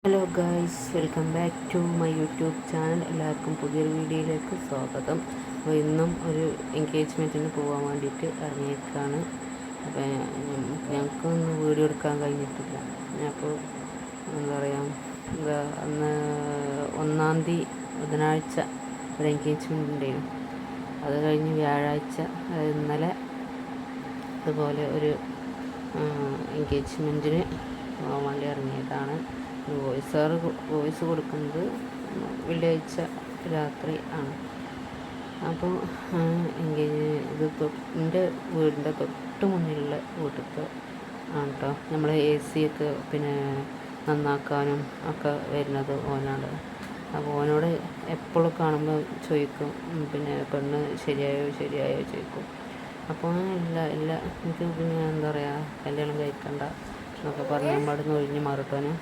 Hello guys, welcome back to my YouTube channel. എല്ലാവർക്കും പുതിയൊരു വീഡിയോയിലേക്ക് സ്വാഗതം. അപ്പോൾ ഇന്നും ഒരു എൻഗേജ്മെൻറ്റിന് പോകാൻ വേണ്ടിയിട്ട് ഇറങ്ങിയേക്കാണ്. അപ്പോൾ ഞങ്ങൾക്കൊന്നും വീഡിയോ എടുക്കാൻ കഴിഞ്ഞിട്ടില്ല. അപ്പോൾ എന്താ പറയുക, അന്ന് 1-ാം തീയതി ബുധനാഴ്ച ഒരു എൻഗേജ്മെൻറ്റ് ഉണ്ടായിരുന്നു. അത് കഴിഞ്ഞ് വ്യാഴാഴ്ച ഇന്നലെ അതുപോലെ ഒരു എൻഗേജ്മെൻറ്റിന് പോകാൻ വേണ്ടി ഇറങ്ങിയതാണ്. വോയിസ് കൊടുക്കുന്നത് വെള്ളിയാഴ്ച രാത്രി ആണ്. അപ്പോൾ ഇത് എൻ്റെ വീടിൻ്റെ തൊട്ട് മുന്നിലുള്ള വീട്ടിലത്തെ ആണ് കേട്ടോ. നമ്മൾ AC ഒക്കെ പിന്നെ നന്നാക്കാനും ഒക്കെ വരുന്നത് ഓനാണ്. അപ്പോൾ ഓനോട് എപ്പോഴും കാണുമ്പോൾ ചോദിക്കും, പിന്നെ പെണ്ണ് ശരിയായോ ചോദിക്കും. അപ്പോൾ ഇല്ല എനിക്ക് പിന്നെ എന്താ പറയുക, കല്യാണം കഴിക്കണ്ട എന്നൊക്കെ പറഞ്ഞ് നമ്മളവിടുന്ന് ഒഴിഞ്ഞ് മാറിട്ടോന്.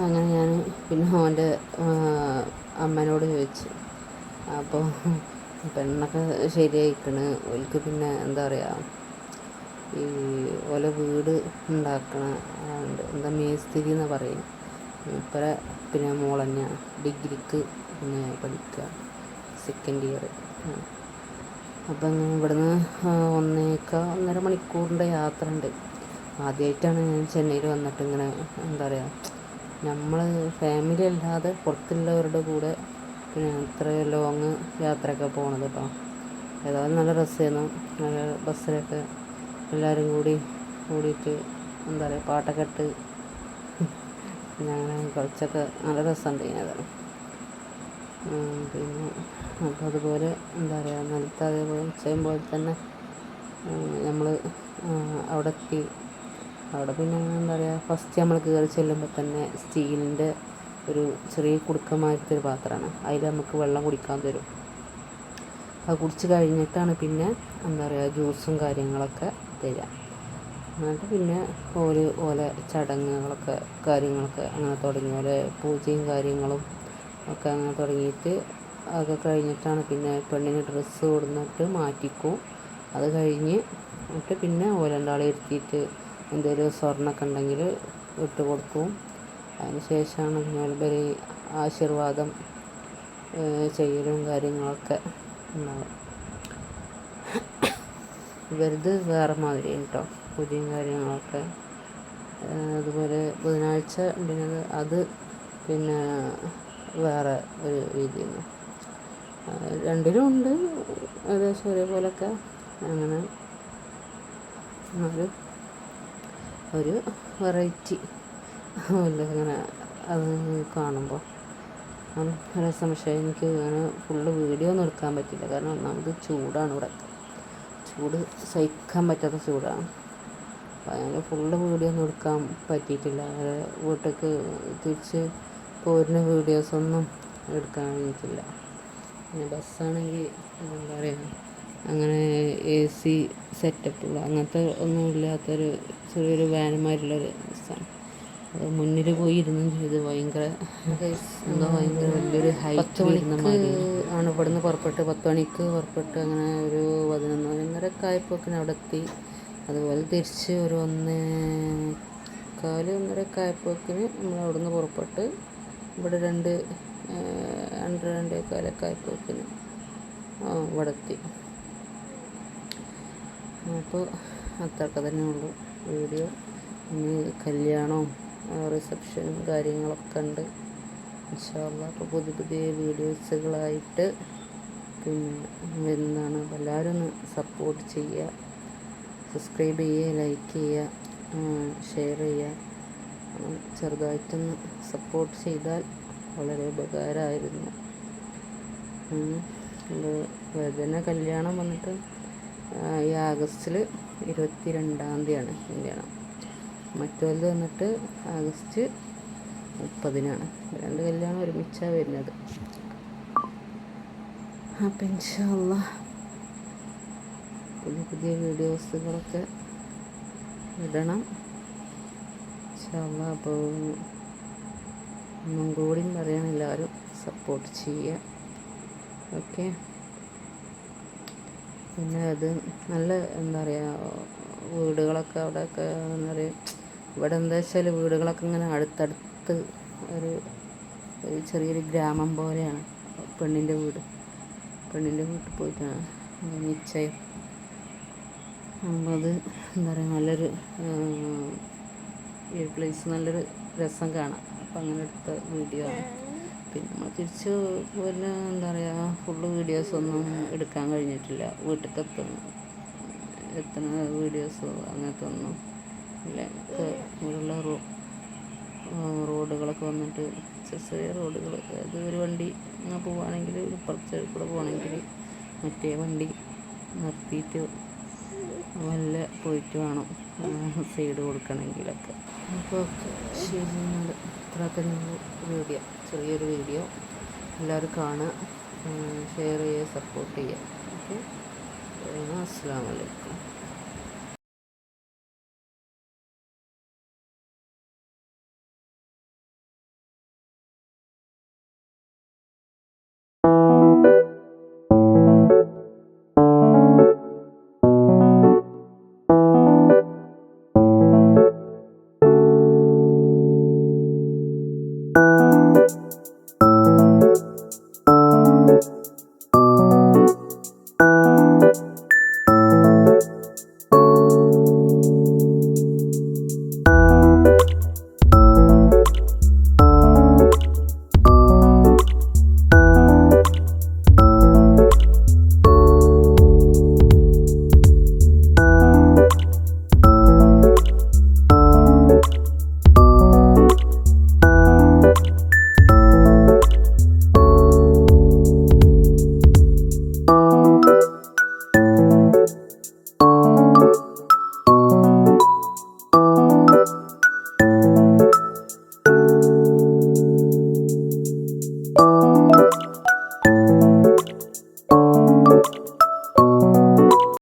അങ്ങനെ ഞാൻ പിന്നെ അവൻ്റെ അമ്മേനോട് ചോദിച്ചു. അപ്പോൾ പെണ്ണൊക്കെ ശരിയായിക്കണ്. ഓൽക്ക് പിന്നെ എന്താ പറയുക, ഈ ഓല വീട് ഉണ്ടാക്കണ എന്താ മേസ്തിരി എന്ന് പറയും. മൂപ്പരെ പിന്നെ മോളഞ്ഞ ഡിഗ്രിക്ക് പിന്നെ പഠിക്കുക, 2nd ഇയർ. അപ്പം ഇവിടുന്ന് 1.5 മണിക്കൂറിൻ്റെ യാത്ര ഉണ്ട്. ആദ്യമായിട്ടാണ് ഞാൻ ചെന്നൈയിൽ വന്നിട്ട് ഇങ്ങനെ എന്താ പറയുക, നമ്മൾ ഫാമിലി അല്ലാതെ പുറത്തുള്ളവരുടെ കൂടെ പിന്നെ ഇത്ര ലോങ് യാത്രയൊക്കെ പോകണത് കേട്ടോ. ഏതായാലും നല്ല രസമായിരുന്നു. നല്ല ബസ്സിലൊക്കെ എല്ലാവരും കൂടിയിട്ട് എന്താ പറയുക, പാട്ടൊക്കെ ഇട്ട് പിന്നെ അങ്ങനെ കളിച്ചൊക്കെ നല്ല രസമുണ്ട്. ഏതായാലും പിന്നെ അപ്പോൾ അതുപോലെ എന്താ പറയുക, നിലത്ത് അതേപോലെ ഉച്ചയും പോലെ തന്നെ നമ്മൾ അവിടെ എത്തി. അവിടെ പിന്നെ എന്താ പറയുക, ഫസ്റ്റ് നമ്മൾ കയറി ചെല്ലുമ്പോൾ തന്നെ സ്റ്റീലിൻ്റെ ഒരു ചെറിയ കുടുക്കമാരത്തെ ഒരു പാത്രമാണ്. അതിൽ നമുക്ക് വെള്ളം കുടിക്കാൻ തരും. അത് കുടിച്ച് കഴിഞ്ഞിട്ടാണ് പിന്നെ എന്താ പറയുക, ജ്യൂസും കാര്യങ്ങളൊക്കെ തരിക. എന്നിട്ട് പിന്നെ ഓലെ കാര്യങ്ങളൊക്കെ അങ്ങനെ തുടങ്ങി. ഓലെ പൂജയും കാര്യങ്ങളും ഒക്കെ അങ്ങനെ തുടങ്ങിയിട്ട് അതൊക്കെ കഴിഞ്ഞിട്ടാണ് പിന്നെ പെണ്ണിന് ഡ്രസ്സ് കൊടുന്നിട്ട് മാറ്റിക്കും. അത് കഴിഞ്ഞിട്ട് പിന്നെ ഓരണ്ടാളെ ഇരുത്തിയിട്ട് എന്തെങ്കിലും സ്വർണ്ണമൊക്കെ ഉണ്ടെങ്കിൽ ഇട്ട് കൊടുക്കും. അതിന് ശേഷമാണ് പിന്നെ ആശീർവാദം ചെയ്യലും കാര്യങ്ങളൊക്കെ ഉണ്ടാകും. ഇവരത് വേറെ മാതിരി കേട്ടോ, പൂജയും കാര്യങ്ങളൊക്കെ. അതുപോലെ ബുധനാഴ്ച ഉണ്ടെങ്കിൽ അത് പിന്നെ വേറെ ഒരു രീതിയാണ്. രണ്ടിലും ഉണ്ട് ഏകദേശം ഒരേപോലൊക്കെ. അങ്ങനെ ഒരു വെറൈറ്റി അങ്ങനെ അത് കാണുമ്പോൾ രസം. പക്ഷേ എനിക്ക് അങ്ങനെ ഫുള്ള് വീഡിയോ ഒന്നും എടുക്കാൻ പറ്റില്ല. കാരണം ഒന്നാമത് ചൂടാണ്, ഇവിടെ ചൂട് സഹിക്കാൻ പറ്റാത്ത ചൂടാണ്. അപ്പോൾ അങ്ങനെ ഫുള്ള് വീഡിയോ ഒന്നും എടുക്കാൻ പറ്റിയിട്ടില്ല. വീട്ടിലേക്ക് തിരിച്ച് പോരുന്ന വീഡിയോസൊന്നും എടുക്കാൻ കഴിഞ്ഞിട്ടില്ല. പിന്നെ ബസ്സാണെങ്കിൽ എന്താ പറയുക, അങ്ങനെ AC സെറ്റപ്പുള്ള അങ്ങനത്തെ ഒന്നും ഇല്ലാത്തൊരു ചെറിയൊരു വാനുമാരുള്ളൊരു ബസ്സാണ്. അത് മുന്നിൽ പോയി ഇരുന്നും ചെയ്ത് ഭയങ്കര വലിയൊരു ഹൈറ്റ് വരുന്ന മാതിരി ആണ്. ഇവിടുന്ന് പുറപ്പെട്ട് 10 മണിക്ക് പുറപ്പെട്ട് അങ്ങനെ ഒരു 11:30 ആയപ്പോഴേക്കിന് അവിടെ എത്തി. അതുപോലെ തിരിച്ച് ഒരു 1:15 ആയപ്പോഴേക്കിന് നമ്മൾ അവിടെ നിന്ന് പുറപ്പെട്ട് ഇവിടെ 2:15 ആയപ്പോഴേക്കിന് ഇവിടെ എത്തി. അപ്പോൾ അത്രയൊക്കെ തന്നെ ഉള്ളൂ വീഡിയോ. ഇനി കല്യാണവും റിസപ്ഷനും കാര്യങ്ങളൊക്കെ ഉണ്ട് ഇൻഷാ അല്ലാഹ്. അപ്പോൾ പുതിയ വീഡിയോസുകളായിട്ട് പിന്നെ വരുന്നതാണ്. അപ്പോൾ എല്ലാവരും ഒന്ന് സപ്പോർട്ട് ചെയ്യുക, സബ്സ്ക്രൈബ് ചെയ്യുക, ലൈക്ക് ചെയ്യുക, ഷെയർ ചെയ്യുക. ചെറുതായിട്ടൊന്ന് സപ്പോർട്ട് ചെയ്താൽ വളരെ ഉപകാരമായിരുന്നു. വേദന കല്യാണം വന്നിട്ട് ഈ ആഗസ്റ്റിൽ 22-ാം തീയതിയാണ് കല്യാണം. മറ്റൊരു വന്നിട്ട് ആഗസ്റ്റ് 30-നാണ്. 2 കല്യാണം ഒരുമിച്ചാണ് വരുന്നത്. അപ്പം ഇൻഷാ അല്ലാഹ് പുതിയ വീഡിയോസുകളൊക്കെ ഇടണം ഇൻഷാ അല്ലാഹ്. അപ്പോൾ ഒന്നും കൂടിയും പറയാൻ എല്ലാവരും സപ്പോർട്ട് ചെയ്യുക. ഓക്കെ. പിന്നെ അത് നല്ല എന്താ പറയുക, വീടുകളൊക്കെ അവിടെയൊക്കെ എന്താ പറയുക, ഇവിടെ എന്താ വെച്ചാൽ വീടുകളൊക്കെ ഇങ്ങനെ അടുത്തടുത്ത് ഒരു ചെറിയൊരു ഗ്രാമം പോലെയാണ് പെണ്ണിൻ്റെ വീട്. പെണ്ണിൻ്റെ വീട്ടിൽ പോയിട്ടാണ് നിശ്ചയം. അപ്പോൾ അത് എന്താ പറയുക, നല്ലൊരു ഈ പ്ലേസ് നല്ലൊരു രസം കാണാം. അപ്പോൾ അങ്ങനെ എടുത്ത വീഡിയോ ആണ്. പിന്നെ നമ്മൾ തിരിച്ച് പോലെ എന്താ പറയുക, ഫുള്ള് വീഡിയോസൊന്നും എടുക്കാൻ കഴിഞ്ഞിട്ടില്ല. വീട്ടിലേക്ക് എത്തുന്ന വീഡിയോസോ അങ്ങനത്തെ ഒന്നും ഇല്ല. ഇവിടെയുള്ള റോഡുകളൊക്കെ വന്നിട്ട് ചെറിയ റോഡുകൾ, അതായത് ഒരു വണ്ടി ഇങ്ങനെ പോവുകയാണെങ്കിൽ ഇപ്പുറത്ത് കൂടെ പോകണമെങ്കിൽ മറ്റേ വണ്ടി നിർത്തിയിട്ട് വല്ല പോയിട്ട് വേണം സൈഡ് കൊടുക്കണമെങ്കിലൊക്കെ. അപ്പോൾ ഓക്കെ, ശരി. ഇത്ര തന്നെ വീഡിയോ, ചെറിയൊരു വീഡിയോ. എല്ലാവരും കാണുക, ഷെയർ ചെയ്യുക, സപ്പോർട്ട് ചെയ്യുക. ഓക്കെ, അസ്സലാമു അലൈക്കും.